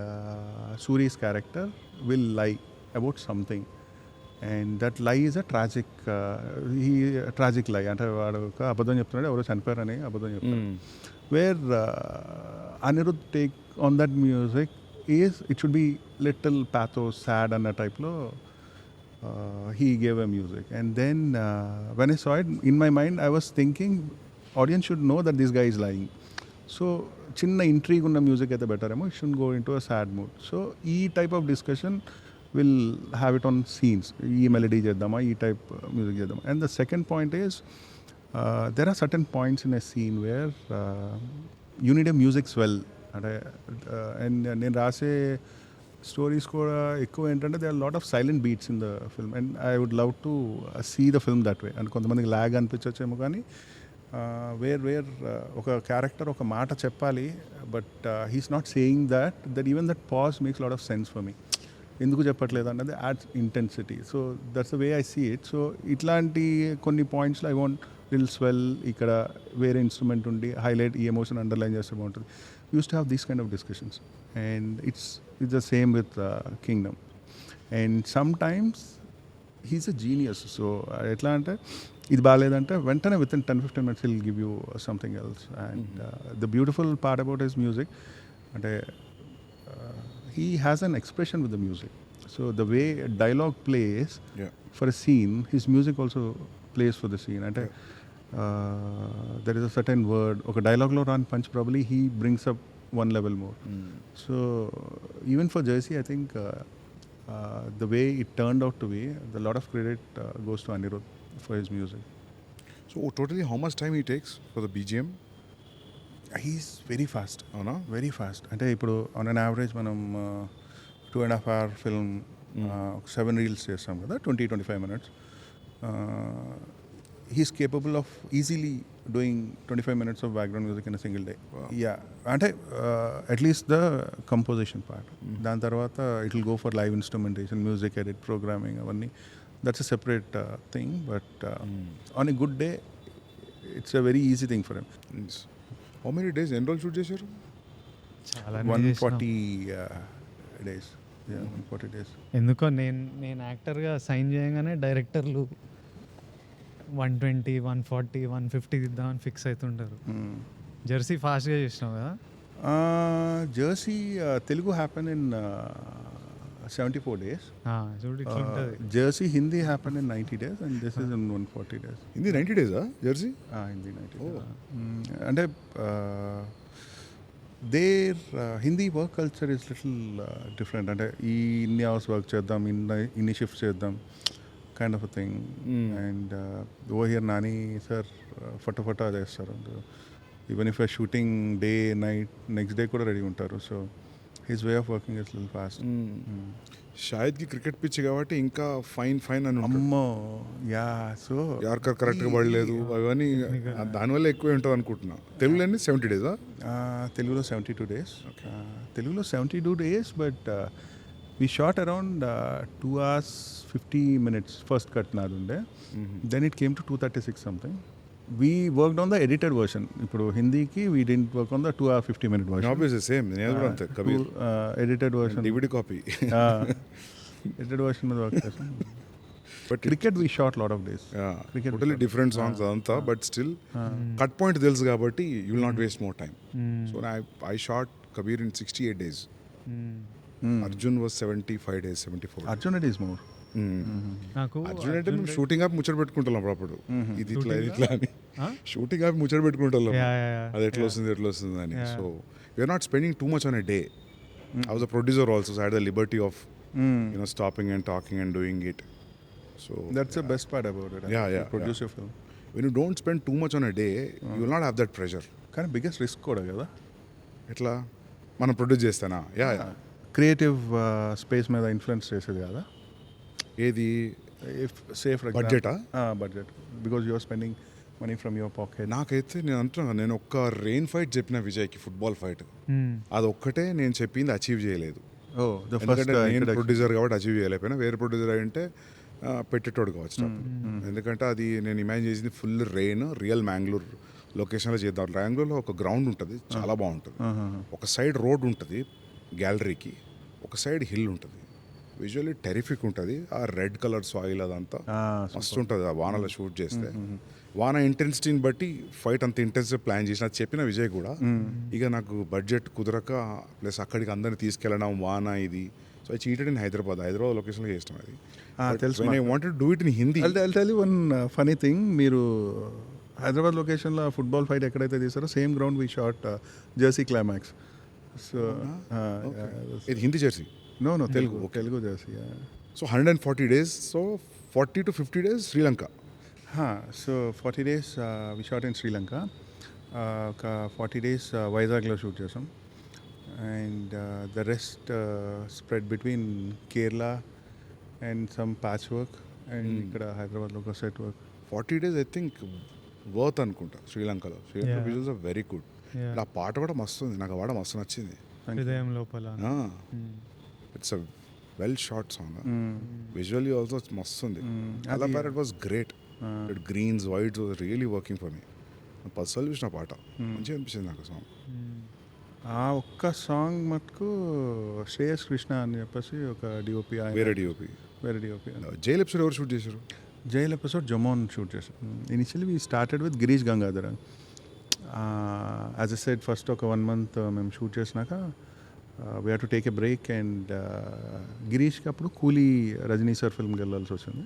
Suri's character will lie about something and that lie is a tragic lie. అంటే వాడు ఒక అబద్ధం చెప్తున్నాడు, ఎవరో చనిపోయారని అబద్ధం చెప్తాడు. Where Anirudh take on that music is it should be little pathos, sad అన్న టైప్లో he gave a music. And then when I saw it, in my mind I was thinking audience should know that this guy is lying. So chinna intrigue unna music aithe better emo, it shouldn't go into a sad mood. So ee type of discussion will have it on scenes. ఈ melody చేద్దామా, ఈ type music చేద్దామా. And the second point is there are certain points in a scene where you need a music swell. అంటే and నేను రాసే stories కూడా ఎక్కువ ఏంటంటే they are lot of silent beats in the film and I would love to see the film that way. And కొంతమందికి lag అనిపించచ్చేమో కానీ where ఒక క్యారెక్టర్ ఒక మాట చెప్పాలి but he's not saying that even that pause makes lot of sense for me. ఎందుకు చెప్పట్లేదు అన్నది ads intensity. So that's the way I see it. So ఇట్లాంటి కొన్ని పాయింట్స్లో ఐ వాంట్ లిల్ స్వెల్, ఇక్కడ వేరే ఇన్స్ట్రుమెంట్ ఉండి హైలైట్ ఈ ఎమోషన్ అండర్లైన్ చేస్తే బాగుంటుంది. Use to have these kind of discussions and it's the same with Kingdom. And some times he's a genius. So ఎట్లా అంటే ఇది బాగాలేదంటే వెంటనే with in 10-15 minutes will give you something else. And the beautiful part about his music అంటే he has an expression with the music. So the way a dialogue plays for a scene, his music also plays for the scene. And there is a certain word, okay, dialogue lo run punch, probably he brings up one level more. So even for Jersey, I think the way it turned out to be, a lot of credit goes to Anirudh for his music. So totally how much time he takes for the BGM? He's very fast. అవునా? Very fast. అంటే ఇప్పుడు on an average మనం 2.5 hour film 7 reels చేస్తాం కదా, 20-25 minutes. He's capable of easily doing 25 minutes of background music in a single day. Yeah అంటే at least the composition part. దాని తర్వాత it will go for live instrumentation, music edit, programming, అవన్నీ that's a separate thing. But on a good day it's a very easy thing for him. How many days ఎన్ని రోజులు shoot చేశారు? చాలా 140 days. Yeah, 140 days. ఎందుకో నేను యాక్టర్గా sign చేయగానే డైరెక్టర్లు 120, 140, 150 ఇద్దామని ఫిక్స్ అవుతుంటారు. జెర్సీ ఫాస్ట్గా చేసినావు కదా. Jersey Telugu happen in 74 days. చూడు ఇట్లా ఉంటుంది. Jersey Hindi happen in 90 days and this is in 140 days. Hindi 90 days Jersey? Hindi 90 days. అంటే there Hindi work culture is little different. అంటే ఇన్ని అవర్స్ వర్క్ చేద్దాం, ఇన్ని షిఫ్ట్స్ చేద్దాం kind of a thing. And over here Nani sir ఫటాఫటా చేస్తారు. Even if shooting day night next day కూడా ready ఉంటారు. So his way of working is little fast. షాహిద్కి క్రికెట్ పిచ్ కాబట్టి ఇంకా ఫైన్ అని అమ్మో. యా. సో యార్కర్ కరెక్ట్గా పడలేదు అవన్నీ దానివల్ల ఎక్కువ ఉంటుంది అనుకుంటున్నా. తెలుగులో 70 days? తెలుగులో 72 days. తెలుగులో 72 days but we shot around 2 hours 50 minutes first cut నాదుండే. Then it came to 236 something. We worked on the edited version. ఇప్పుడు హిందీకి we didn't work on the 2 hour 50 minute version. Obviously same. నేను కూడా అంతే. Kabir edited version. DVD copy. Edited version మీద work చేసాం. But cricket we shot lot of days. Cricket totally different songs అదంతా, but still cut point తెలుసు కాబట్టి you will not waste more time. So I shot Kabir in 68 days. Arjun was 75 days, 74 days. Arjun it is more. నాకు అర్జున్ అంటే మేము shooting ఆపి ముచ్చట పెట్టుకుంటాం అప్పుడు. ఇది ఇట్లా అని షూటింగ్ ఆపి ముచ్చట పెట్టుకుంటాం అది ఎట్లా వస్తుంది అని. So you're not spending too much on a day. I was a producer also, so I had the liberty of stopping and talking and doing it. So that's the best part about it. Yeah. Produce your film. When you don't spend too much on a day, you will not have that pressure. కానీ biggest risk కూడా కదా. ఎట్లా మనం produce చేస్తానా? యా creative space మీద influence చేసేది కదా. ఏది? ఇఫ్ సేఫ్ బడ్జెటా? Budget, because you're spending money from your pocket. నాకైతే నేను అంటున్నా, నేను ఒక్క రెయిన్ ఫైట్ చెప్పిన విజయ్కి, ఫుట్బాల్ ఫైట్, అది ఒక్కటే నేను చెప్పింది అచీవ్ చేయలేదు. నేను ప్రొడ్యూసర్ కాబట్టి అచీవ్ చేయలేకపోయినా, వేరే ప్రొడ్యూసర్ అంటే పెట్టేటోడు కావచ్చు. ఎందుకంటే అది నేను ఇమాజిన్ చేసింది ఫుల్ రెయిన్, రియల్ మ్యాంగ్లూర్ లొకేషన్లో చేద్దాం. మ్యాంగ్లూర్లో ఒక గ్రౌండ్ ఉంటుంది, చాలా బాగుంటుంది. ఒక సైడ్ రోడ్ ఉంటుంది గ్యాలరీకి, ఒక సైడ్ హిల్ ఉంటుంది. విజువల్లీ టెరిఫిక్ ఉంటుంది. ఆ రెడ్ కలర్ సాయిల్ అదంతా మస్తు ఉంటుంది ఆ వానలో షూట్ చేస్తే. వాన ఇంటెన్సిటీని బట్టి ఫైట్ అంత ఇంటెన్సివ్ ప్లాన్ చేసిన చెప్పిన విజయ్ కూడా. ఇక నాకు బడ్జెట్ కుదరక, ప్లస్ అక్కడికి అందరిని తీసుకెళ్ళడం, వాన ఇది. So I cheated in Hyderabad లొకేషన్లో చేస్తాం అది. తెలుసు. I wanted to do it in Hindi. I'll tell you one funny thing. మీరు హైదరాబాద్ లొకేషన్లో ఫుట్బాల్ ఫైట్ ఎక్కడైతే తీసారో same ground we shot Jersey climax. So ఇది Hindi Jersey. No, Telugu, okay. Telugu చేసి. So 140 days, so 40 to 50 days Sri Lanka. So 40 days we shot in Sri Lanka. ఒక 40 days వైజాగ్లో shoot చేసాం. And the rest spread between Kerala and some patch work and ఇక్కడ హైదరాబాద్లో ఒక set work. 40 days I think worth అనుకుంటా శ్రీలంకలో. Sri Lanka Yeah. Visuals are very good. Yeah. ఆ పాట కూడా మస్తు ఉంది, నాకు ఆ పాట మస్తు నచ్చింది. హృదయం లోపల. It's a well short song. Visually also మస్తు ఉంది. Colour parrot was great. Greens whites was really working for me. Personal చూసిన పాట మంచిగా అనిపించింది నాకు సాంగ్. ఆ ఒక్క సాంగ్ మటుకు శ్రేయస్ కృష్ణ అని చెప్పేసి ఒక డిఓపి, వేరే డిఓపి. జైల్ ఎపిసోడ్ ఎవరు షూట్ చేశారు? జైల్ ఎపిసోడ్ జమోన్ షూట్ చేసాం. Initially we started with Girish Gangadhar. As a said first ఒక 1 month మేము షూట్ చేసినాక we have to take a break. And గిరీష్కి అప్పుడు కూలీ రజనీ సార్ ఫిల్మ్కి వెళ్ళాల్సి వచ్చింది.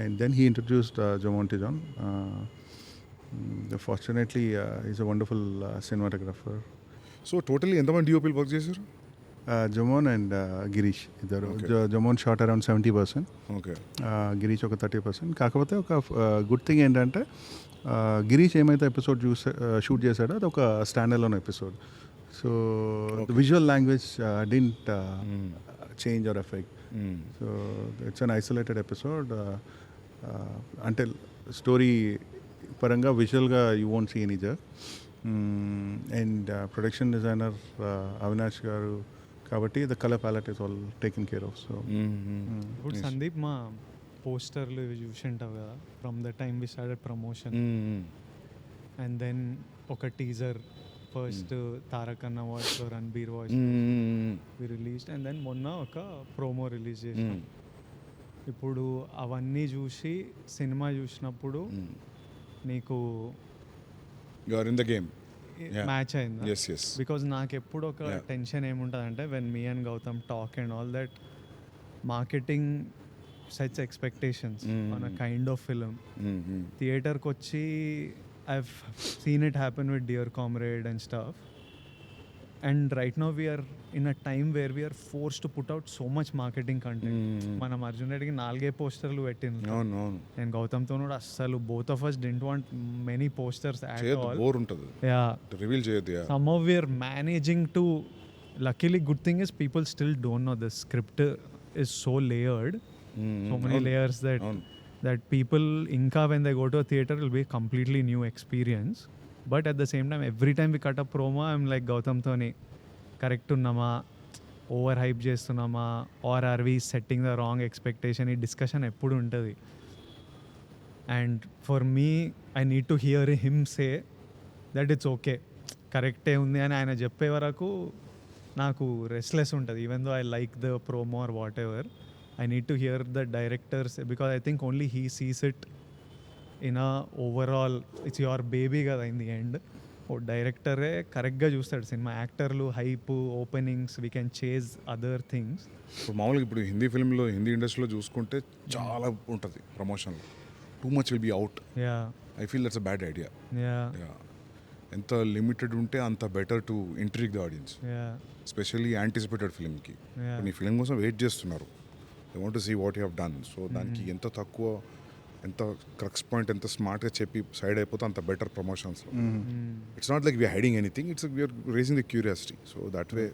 And then he introduced Jomon to John. Fortunately is a wonderful cinematographer. So totally ఎంతమంది డిఓపీలు వర్క్ చేశారు? జమోన్ అండ్ గిరీష్ ఇద్దరు. Okay. జమోన్ shot around 70%, okay. Girish ఒక 30%. కాకపోతే ఒక గుడ్ థింగ్ ఏంటంటే గిరీష్ ఏమైతే ఎపిసోడ్ షూట్ చేశాడో అది ఒక stand alone episode. So visual language didn't change or effect. So it's an isolated episode. అంటే స్టోరీ పరంగా విజువల్గా you won't see any jerk. And production designer Avinash garu కాబట్టి the colour palette is all taken care of. So ఇప్పుడు సందీప్ మా పోస్టర్లు ఇవి చూసి ఉంటావు కదా, from the time we started promotion and then ఒక టీజర్ ఫస్ట్ తారక్ అన్న వాయిస్లో Ranbir voice we released and then మొన్న ఒక ప్రోమో రిలీజ్ చేసాం. ఇప్పుడు అవన్నీ చూసి సినిమా చూసినప్పుడు నీకు you are in the game. Match అయిందా? yes yes బికాజ్ నాకు ఎప్పుడు ఒక టెన్షన్ ఏముంటుంది అంటే when me and Gautam talk and all that marketing sets expectations on a kind of film. థియేటర్కి వచ్చి I have seen it happen with Dear Comrade and stuff. And right now we're in a time where we're forced to put out so much marketing content. మనం అర్జున్ రెడ్డికి 4 పోస్టర్లు పెట్టింది. అవును అవును. నేను గౌతమ్తో కూడా అస్సలు both of us didn't want many posters at చేయొద్దు, all. బోర్ ఉంటుంది. Yeah. రివీల్ చేయొద్దు. Somehow we are managing to. Luckily, good thing is people still don't know the script is so layered, so many layers that people inka when they go to a theater will be a completely new experience. But at the same time, every time we cut a promo, I'm like Gautam Thoni, correct unnama, over hype చేస్తున్నామా, or are we setting the wrong expectation? ఈ discussion ఎప్పుడు ఉంటుంది. And for me I need to hear him say that it's okay, కరెక్టే ఉంది అని ఆయన చెప్పే వరకు నాకు రెస్ట్లెస్ ఉంటుంది. Even though I like the promo or whatever, I need to hear the directors because I think only he sees it in a overall. It's your baby కదా in the end. ఓ డైరెక్టరే కరెక్ట్గా చూస్తాడు సినిమా. యాక్టర్లు hype, openings, we can chase other things. ఇప్పుడు మామూలుగా ఇప్పుడు హిందీ ఫిల్మ్లో, హిందీ ఇండస్ట్రీలో చూసుకుంటే చాలా ఉంటుంది ప్రమోషన్లో. Too much will be out. Yeah, I feel that's a bad idea. Yeah, ఎంత లిమిటెడ్ ఉంటే అంత better to intrigue the audience, yeah, especially anticipated ఫిల్మ్కి. Yeah. నీ ఫిల్మ్ కోసం వెయిట్ చేస్తున్నారు, they want to see what you have done. So దానికి ఎంత తక్కువ, ఎంత క్రక్స్ పాయింట్ ఎంత స్మార్ట్గా చెప్పి సైడ్ అయిపోతే అంత బెటర్ ప్రమోషన్స్లో. It's not like we're hiding anything, it's we're racing the curiosity. So that way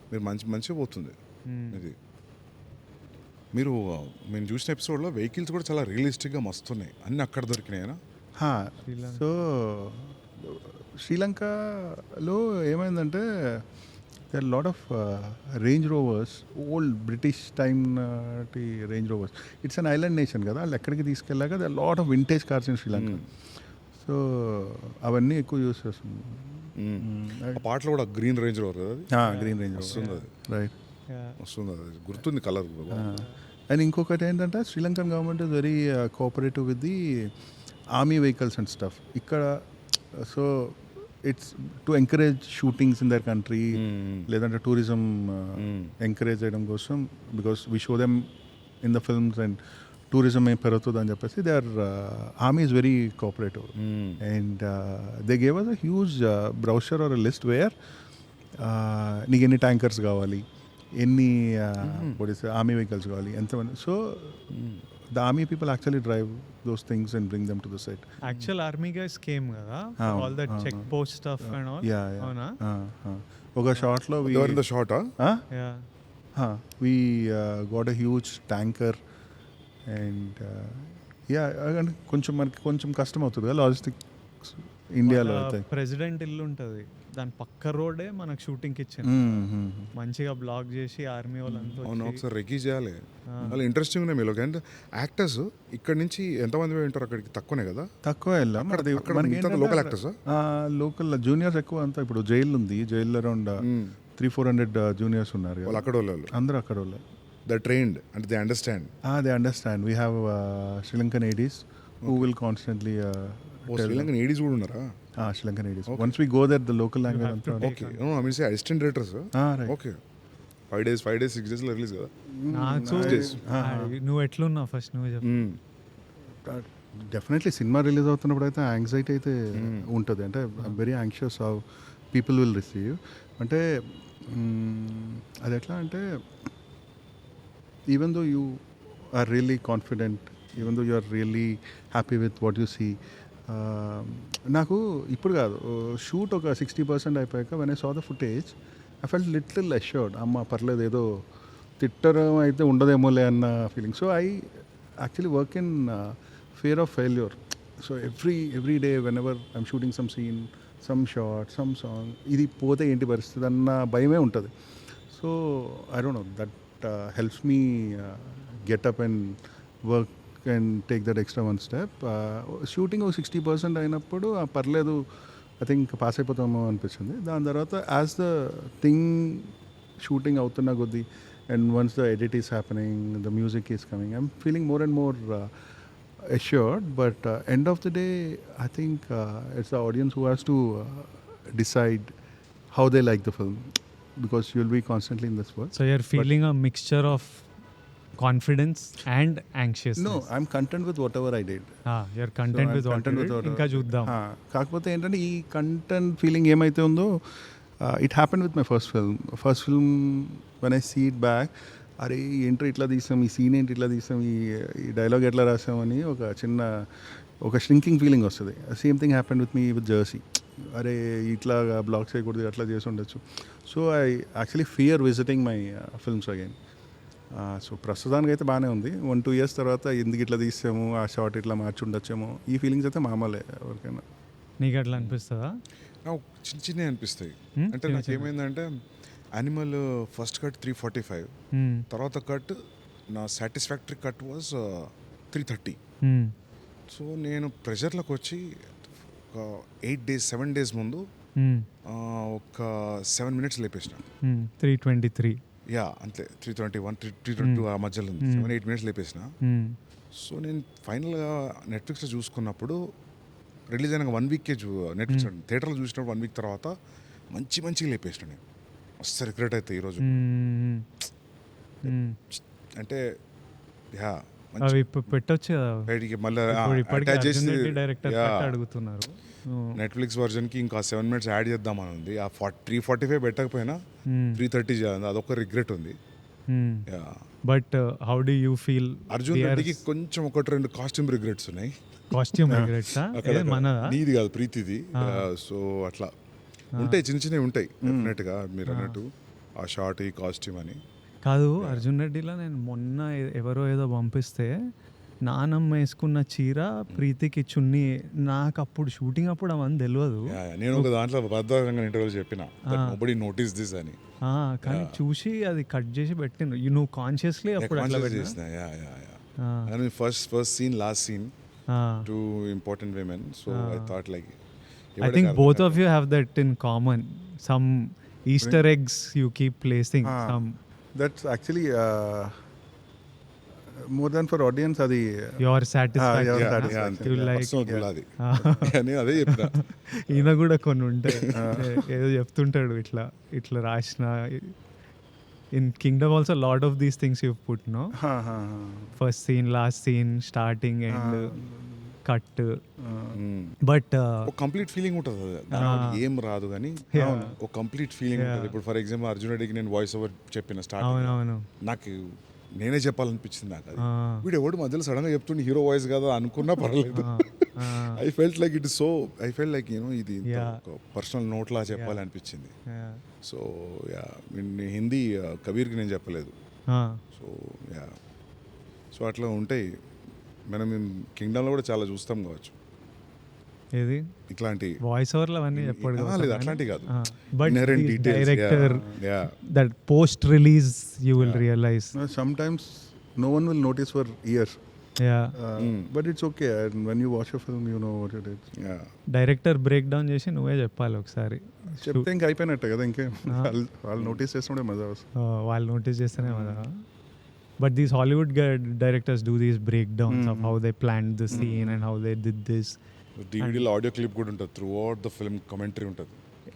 మీరు మంచిగా పోతుంది ఇది. మీరు మేము చూసిన ఎపిసోడ్లో వెహికల్స్ కూడా చాలా రియలిస్టిక్గా మస్తున్నాయి, అన్నీ అక్కడ దొరికినాయినా? సో శ్రీలంకలో ఏమైందంటే there are a lot of Range Rovers, old British time Range Rovers. It's an island nation కదా, వాళ్ళు ఎక్కడికి తీసుకెళ్ళాక there are a lot of vintage cars in Sri Lanka. So అవన్నీ ఎక్కువ యూస్ చేస్తుంది. ఆ పాటలో కూడా గ్రీన్ రేంజ్ రోవర్ కదా, గ్రీన్ రేంజ్ వస్తుంది అది, రైట్ వస్తుంది అది, గుర్తుంది కలర్. అండ్ ఇంకొకటి ఏంటంటే Sri Lankan government is very cooperative with the army vehicles and stuff ఇక్కడ. So it's to encourage shootings in their country, లేదంటే టూరిజం ఎంకరేజ్ చేయడం కోసం, because we show them in the films and tourism ఏం పెరుగుతుంది అని చెప్పేసి they are army is very cooperative. And they gave us a huge brochure or list where నీకు ఎన్ని tankers కావాలి, ఎన్ని ఆర్మీ వెహికల్స్ కావాలి ఎంతమంది. So the army people actually drive those things and bring them to the set. Actual army guys came కదా, all that check post stuff and all. అవునా? ఒక షాట్లో short yeah we got a huge tanker and and కొంచెం మనకి కొంచెం కష్టం అవుతుంది కదా లాజిస్టిక్స్ ఇండియాలో అయితే. ప్రెసిడెంట్ ఇల్లు ఉంటుంది, దాని పక్క రోడే మనకు షూటింగ్కి ఇచ్చింది. మంచిగా బ్లాక్ చేసి ఆర్మీ వాళ్ళంతా అవును, ఒకసారి రెక్కీ చేయాలి. వాళ్ళు ఇంట్రెస్టింగ్ ఉన్నాయి మీలో. అండ్ యాక్టర్స్ ఇక్కడ నుంచి ఎంతమంది ఉంటారు అక్కడికి? తక్కువనే కదా? తక్కువ వెళ్ళాం. లోకల్ యాక్టర్స్, లోకల్ జూనియర్స్ ఎక్కువ అంతా. ఇప్పుడు జైలు ఉంది, జైల్లో అరౌండ్ 300-400 జూనియర్స్ ఉన్నారు. వాళ్ళు అక్కడ వాళ్ళు అందరూ అక్కడ వాళ్ళే. They trained and they understand. They understand. We have Sri Lankan ADs who will constantly Sri Lankan ADs కూడా ఉన్నారా? Sri Lankan ADs. Once we go there, the local language అంతా. Okay. No, I mean say assistant directors. Right. Okay. 5 days, 6 days లో release కదా? నాకు నువ్వు ఎట్లున్నావు first నువ్వు చెప్పు. డెఫినెట్లీ సినిమా రిలీజ్ అవుతున్నప్పుడు అయితే యాంగ్జైటీ అయితే ఉంటుంది. అంటే very anxious how people will receive. అంటే అది ఎట్లా అంటే even though you are really confident, even though you are really happy with what you see. నాకు ఇప్పుడు కాదు, షూట్ ఒక 60% అయిపోయాక when I saw the footage I felt little assured. అమ్మ పర్లేదు, ఏదో తిట్టడం అయితే ఉండదేమోలే అన్న feeling. So I actually work in fear of failure. So every day whenever I'm shooting some scene, some short, some song, ఇది పోతే ఏంటి పరిస్థితి అన్న భయమే ఉంటుంది. So I don't know, that helps me get up and work and take that extra one step. Shooting ఒక 60% అయినప్పుడు పర్లేదు, ఐ థింక్ పాస్ అయిపోతామో అనిపించింది. దాని తర్వాత యాజ్ ద థింగ్ షూటింగ్ అవుతున్న కొద్దీ and once the edit is happening, the music is coming, I'm feeling more and more assured. But end of the day, I think it's the audience who has to decide how they like the film, because you'll be constantly in this world. So you're feeling a mixture of confidence and anxiousness. No, I'm content with whatever I did. You're content with what you did. ఇంకా చూద్దాం. కాకపోతే ఏంటంటే ఈ content feeling ఏమైతే ఉందో, it happen with my first film. When I see it back, అరే ఏంట్రీ ఇట్లా తీసాం, ఈ సీన్ ఏంటి ఇట్లా తీసాం, ఈ డైలాగ్ ఎట్లా రాసామని ఒక షింకింగ్ ఫీలింగ్ వస్తుంది. Same thing happen with me with Jersey. అరే ఇట్లా బ్లాక్ చేయకూడదు, అట్లా చేసి ఉండొచ్చు. So I actually fear visiting my films again. So ప్రస్తుతానికి అయితే బాగానే ఉంది. 1-2 years తర్వాత ఎందుకు ఇట్లా తీసాము, ఆ షార్ట్ ఇట్లా మార్చి ఉండొచ్చేమో, ఈ ఫీలింగ్స్ అయితే మామూలే ఎవరికైనా. నీకు అట్లా అనిపిస్తుందా? నాకు చిన్న అనిపిస్తాయి. అంటే నాకు ఏమైందంటే, యానిమల్ ఫస్ట్ కట్ 345, తర్వాత కట్ నా సాటిస్ఫాక్టరీ కట్ వాజ్ 330. సో నేను ప్రెషర్లోకి వచ్చి ఒక 7 days ముందు ఒక 7 minutes లేపేసిన. 323 అంతే, 321, 322 ఆ మధ్యలో 7-8 minutes లేపేసిన. సో నేను ఫైనల్గా నెట్ఫ్లిక్స్లో చూసుకున్నప్పుడు, రిలీజ్ అయిన 1 week నెట్ఫ్లిక్స్ థియేటర్లో చూసినప్పుడు 1 week తర్వాత మంచిగా లేపేసిన. నేను మస్తు రిగ్రెట్ అవుతాయి ఈరోజు. అంటే అవి పెట్టొచ్చు కదా మళ్ళీ డైరెక్టర్ అడుగుతున్నారు. నెట్ఫ్లిక్స్ వర్జన్కి ఇంకా 7 minutes యాడ్ చేద్దామని ఉంది. ఆ 345 పెట్టకపోయినా 330 చేయాలి, అదొక రిగ్రెట్ ఉంది. But how do you feel? Arjun రెడ్డికి కొంచెం 1-2 కాస్ట్యూమ్ రిగ్రెట్స్ ఉన్నాయి. కాస్ట్యూమ్ రిగ్రెట్స్ నీది కాదు, ప్రీతిది. సో అట్లా ఉంటాయి, చిన్నవి ఉంటాయి డెఫినెట్గా. మీరు అన్నట్టు ఆ షార్ట్, ఈ కాస్ట్యూమ్ అని కాదు. అర్జున్ రెడ్డిలో నేను మొన్న ఎవరో ఏదో పంపిస్తే, నానమ్మ వేసుకున్న చీర, ప్రీతికి చున్నీ, నాకు అప్పుడు షూటింగ్ అప్పుడు అవన్నీ తెలియదు. నేను ఒక దాంట్లో బద్దంగా ఇంటర్వ్యూ చెప్పిన, నోబడీ నోటీస్ దిస్ అని. కానీ చూసి అది కట్ చేసి పెట్టిండు. నువ్వు కాన్షియస్లీ అప్పుడు చేసిన first scene, last scene, 2 important women. So I thought like, I think both of you have that in common. Some Easter eggs you keep placing. That's actually more than for audience, adi your satisfaction. You like అదే చెప్పిన. ఈయన కూడా కొన్ని ఉంటాయి, ఏదో చెప్తుంటాడు ఇట్లా రాసిన. In Kingdom also a lot of these things you've put, no? First scene, last scene, starting, end. Cut but ఒక కంప్లీట్ ఫీలింగ్ ఉంటుంది అది. దానివల్ల ఏం రాదు కానీ ఒక కంప్లీట్ ఫీలింగ్ ఉంటుంది. ఇప్పుడు ఫర్ ఎగ్జాంపుల్ అర్జున్ రెడ్డికి నేను వాయిస్ ఓవర్ చెప్పిన స్టార్ట్, అవునవును నాకు నేనే చెప్పాలనిపించింది నాకు అది. వీడు ఎవడు మధ్యలో సడన్ గా చెప్తుండే హీరో వాయిస్ కదా అనుకున్నా పర్లేదు. I felt like it so I felt like you know ఇది పర్సనల్ నోట్ లా చెప్పాలి అనిపించింది. సో యా హిందీ కబీర్కి నేను చెప్పలేదు. సో యా సో అట్లా ఉంటాయి. మనం కింగ్డమ్లో కూడా చాలా చూస్తాం కావచ్చు ఏది ఇట్లాంటి వాయిస్ ఓవర్లు అవన్నీ ఎప్పుడు లేదు, అట్లాంటివి కాదు. But Inherent details, director yeah. That post release you will realise Sometimes no one will notice for years. Yeah But it's okay. And when you watch a film, you know what it is. Yeah. Director break down చేసి నువ్వే చెప్పాలి ఒకసారి. చెప్తే ఇంకా అయిపోయినట్టే కదా, ఇంకే వాళ్ళు నోటీస్ చేస్తుండే మజా వస్తుంది. వాళ్ళు నోటీస్ చేస్తేనే కదా. But these Hollywood directors do these break downs of how they plan the scene and how they did this. డివిడీలో ఆడియో క్లిప్ కూడా ఉంటుంది, throughout the film commentary ఉంటుంది.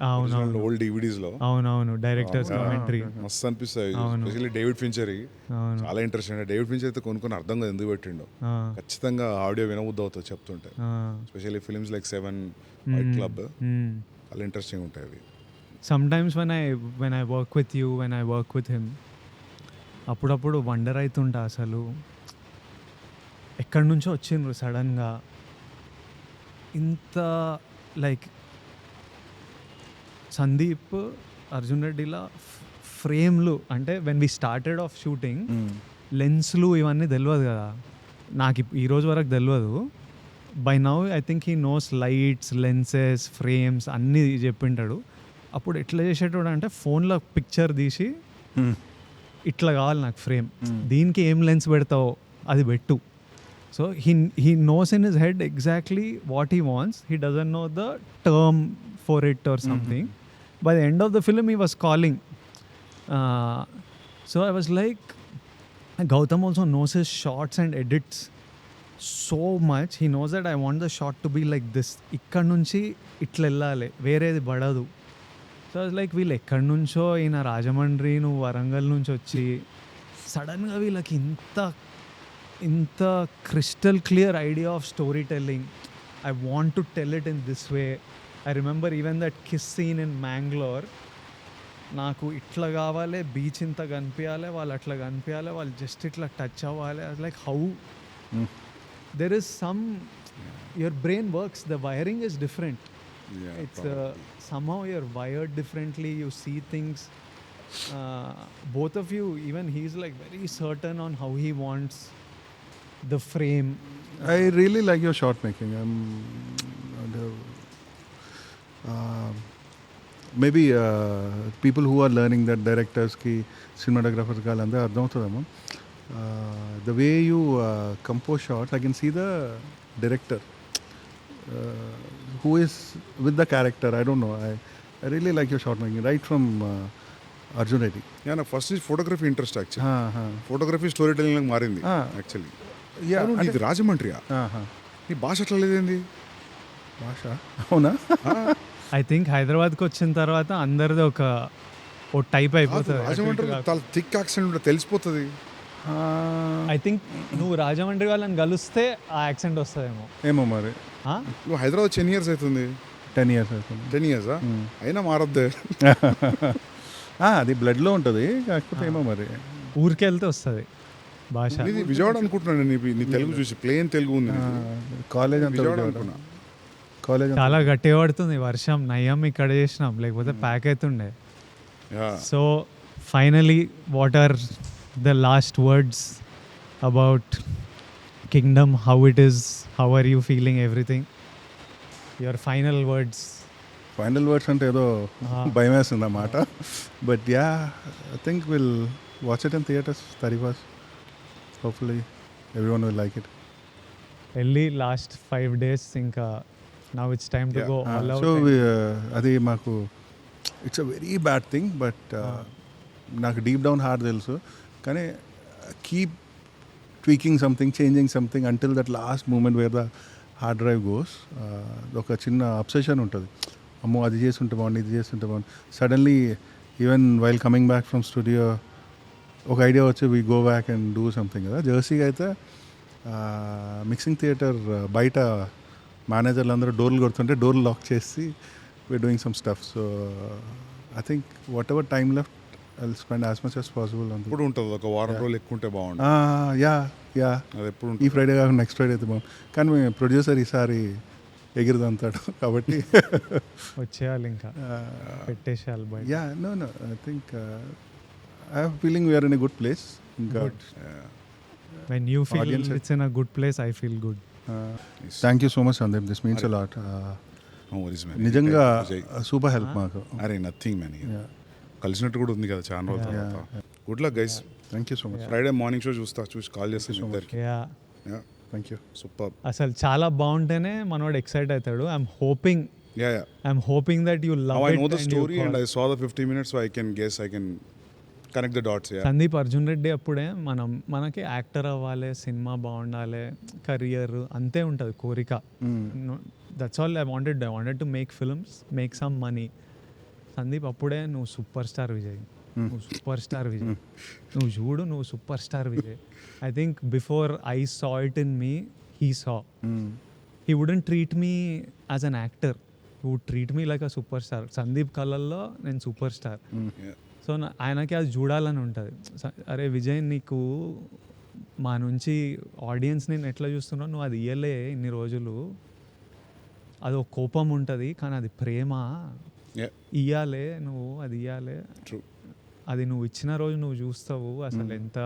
అవునవును ఓల్డ్ డివిడీస్ లో అవునవును డైరెక్టర్స్ కమెంటరీ మస్తు అనిపిస్తాయి. ఎస్పెషల్లీ డేవిడ్ ఫించర్ చాలా ఇంట్రెస్టింగ్. డేవిడ్ ఫించర్ అయితే కొన్ని అర్థం కాదు ఎందుకు పెట్టిండో, ఖచ్చితంగా ఆడియో వినబుద్ధి అవుతుంది చెప్తుంటే. Especially films like 7, white club చాలా ఇంట్రెస్టింగ్ ఉంటాయి అవి. Sometimes when I work with you, when I work with him, అప్పుడప్పుడు వండర్ అవుతుంటా అసలు ఎక్కడి నుంచో వచ్చిండ్రు సడన్గా ఇంత లైక్ సందీప్ అర్జున్ రెడ్డిలా ఫ్రేమ్లు అంటే when we started off shooting లెన్స్లు ఇవన్నీ తెలియదు కదా నాకు ఈ రోజు వరకు తెలియదు. By now I think he knows lights, lenses, frames అన్నీ చెప్పింటాడు. అప్పుడు ఎట్లా చేసేటోడు అంటే ఫోన్లో పిక్చర్ తీసి ఇట్లా కావాలి నాకు ఫ్రేమ్, దీనికి ఏం లెన్స్ పెడతావో అది పెట్టు. So he knows in his head exactly what he wants. He doesn't know the term for it or something. By the end of the film, he was calling. So I was like, Gautam also knows his shots and edits so much. He knows that I want the shot to be like this. ఇక్కడ నుంచి ఇట్లా వెళ్ళాలి, వేరేది పడదు. So I was like, వీళ్ళు ఎక్కడి నుంచో ఈయన రాజమండ్రి, నువ్వు వరంగల్ నుంచి వచ్చి సడన్గా వీళ్ళకి ఇంత crystal clear idea of story telling. I want to tell it in this way. I remember even that kiss scene in Mangalore. నాకు ఇట్లా కావాలి, బీచ్ ఇంత కనిపించాలి, వాళ్ళు అట్లా కనిపించాలి, వాళ్ళు జస్ట్ ఇట్లా టచ్ అవ్వాలి. Like how there is some your brain works, the wiring is different. It's somehow you're wired differently, you see things. Both of you, even he's like very certain on how he wants the frame. I really like your shot making. Maybe people who are learning that directors ki cinematographers ka landa ardham avutadamo. The way you compose shots, I can see the director who is with the character. I don't know. I really like your shot making right from Arjun Reddy. యా నాకు first photography interest actually. Photography story telling మారింది actually. ఇది రాజమండ్రియా? నీ భాష అట్లా లేదేంది భాష? అవునా? ఐ థింక్ హైదరాబాద్కి వచ్చిన తర్వాత అందరిది ఓ టైప్ అయిపోతుంది. రాజమండ్రి చాలా థిక్ యాక్సెంట్ ఉంటుంది, తెలిసిపోతుంది. ఐ థింక్ నువ్వు రాజమండ్రి వాళ్ళని కలిస్తే ఆ యాక్సెంట్ వస్తుందేమో. ఏమో మరి. నువ్వు హైదరాబాద్ 10 years అవుతుంది. 10 years అవుతుంది. 10 years అయినా మారద్దే. అది బ్లడ్లో ఉంటుంది, కాకపోతే ఏమో మరి ఊరికి వెళ్తే వస్తుంది భాష. ఇది విజయవాడ అనుకుంటున్నాను నీ తెలుగు చూసి. ప్లేన్ తెలుగు ఉంది. కాలేజ్ అంతా విజయవాడ అనుకున్నా. కాలేజ్ చాలా గట్టిగా పడుతుంది వర్షం. నయ్యం ఇక్కడ చేసినాం, లేకపోతే ప్యాక్ అవుతుండే. So finally what are the last words about Kingdom, how it is, how are you feeling, everything, your final words. Final words ante edo భయం వేస్తుంది అన్నమాట. But yeah, I think we'll watch it in theaters 31st. Hopefully everyone will like it. Elli last 5 days ఇంకా now it's time to go all out. So అది మాకు it's a very bad thing, but నాకు deep down heart తెలుసు, కానీ keep tweaking something, changing something until that last moment where the hard drive goes. ఒక చిన్న obsession ఉంటుంది, అమ్మో అది చేస్తుంటే బాగుంది, ఇది చేస్తుంటే బాగుంది. Suddenly even while coming back from studio ఒక ఐడియా వచ్చి we go back and do something కదా. జెర్సీకి అయితే మిక్సింగ్ థియేటర్ బయట మేనేజర్లు అందరూ డోర్లు కొడుతుంటే డోర్లు లాక్ చేసి we're doing some stuff. So I think whatever time left I will spend as much as possible on. ఇప్పుడు ఉంటుంది ఒక వారం రోజులు ఎక్కువ ఉంటే బాగుంటుంది. యా అది ఎప్పుడు ఈ ఫ్రైడే కాకుండా నెక్స్ట్ ఫ్రైడే అయితే బాగుంది. కానీ మీ ప్రొడ్యూసర్ ఈసారి ఎగిరిదంతాడు కాబట్టి వచ్చేయాలి ఇంకా పెట్టేసేయాలి బయట. Yeah no I think I have feeling we're in a good place. ఇంకా When you feel Audience it's in a good place, I feel good. Thank you so much Sandeep, this means a lot. No worries, man. నిజంగా Vijay. Super help మాకు. అరే nothing man. Yeah. కలిసినట్టు కూడా ఉంది కదా చాలా రోజుల తర్వాత. Good luck guys. Thank you so much. Friday morning show చూసి కాల్ చేస్తాను ఇద్దరికి. Yeah. Thank you. సూపర్. అసలు చాలా బాగుంటేనే మనోడు ఎక్సైట్ అవుతాడు. I'm hoping that you love Now I it. know the story and I saw the 50 minutes, so I can guess, I can connect the dots. Yeah. Sandeep Arjun Reddy అప్పుడే మనకి actor అవ్వాలి, cinema బాగుండాలి, career అంతే ఉంటుంది కోరిక. That's all I wanted to make films, make some money. Sandeep అప్పుడే నువ్వు super star Vijay, నువ్వు సూపర్ స్టార్ విజయ్, నువ్వు చూడు నువ్వు super star Vijay. I think before I saw it in me, he saw. He wouldn't treat me as an actor, he would treat me like a super star. Sandeep కళ్ళల్లో నేను super star. Yeah. So ఆయనకి అది చూడాలని ఉంటుంది. అరే విజయ్, నీకు మా నుంచి ఆడియన్స్ నేను ఎట్లా చూస్తున్నావు, నువ్వు అది ఇయ్యలే ఇన్ని రోజులు, అది ఒక కోపం ఉంటుంది కానీ అది ప్రేమ. Yeah. ఇయ్యాలే నువ్వు, అది ఇయ్యాలే. True. అది నువ్వు ఇచ్చిన రోజు నువ్వు చూస్తావు అసలు ఎంత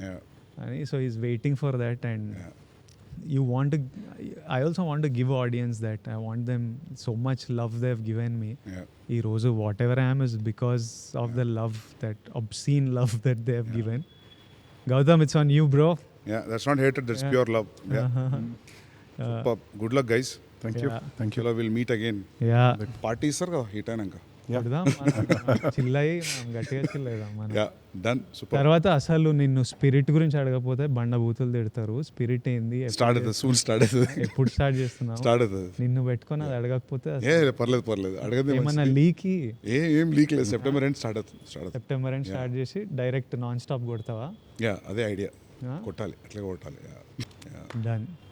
Yeah. అని. So is waiting for that. And Yeah. you want to, I also want to give audience that. I want them so much love they've given me. Yeah. Ee roju whatever I am is because of the love, that obscene love that they have given. Gautam, it's on you, bro. Yeah, that's not hatred, that's pure love. Yeah. Super. Good luck guys. Thank you. Thank you. Chalo, we'll meet again. Yeah. Party ఇస్తారు కదా heat అయినాక. కొడదాం, చిల్లయి మనం గట్టిగా చిల్లేదాం మనం. Yeah, done. Super. తర్వాత అసలు నిన్ను స్పిరిట్ గురించి అడగకపోతే బండ బూతులు తిడతారు. స్పిరిట్ ఏంది, స్టార్ట్ అవుతుంది, soon start అవుతుంది. ఎప్పుడు స్టార్ట్ చేస్తున్నావు? స్టార్ట్ అవుతుంది. నిన్ను పెట్టుకొని అది అడగకపోతే పర్లేదు అడగదు. ఏమన్నా లీకి ఏం లీక్ లేదు. సెప్టెంబర్ ఎండ్ స్టార్ట్ అవుతుంది. సెప్టెంబర్ అండ్ స్టార్ట్ చేసి డైరెక్ట్ నాన్ స్టాప్ కొడతావా? యా, అదే ఐడియా. కొట్టాలి, అట్లా కొట్టాలి. డన్.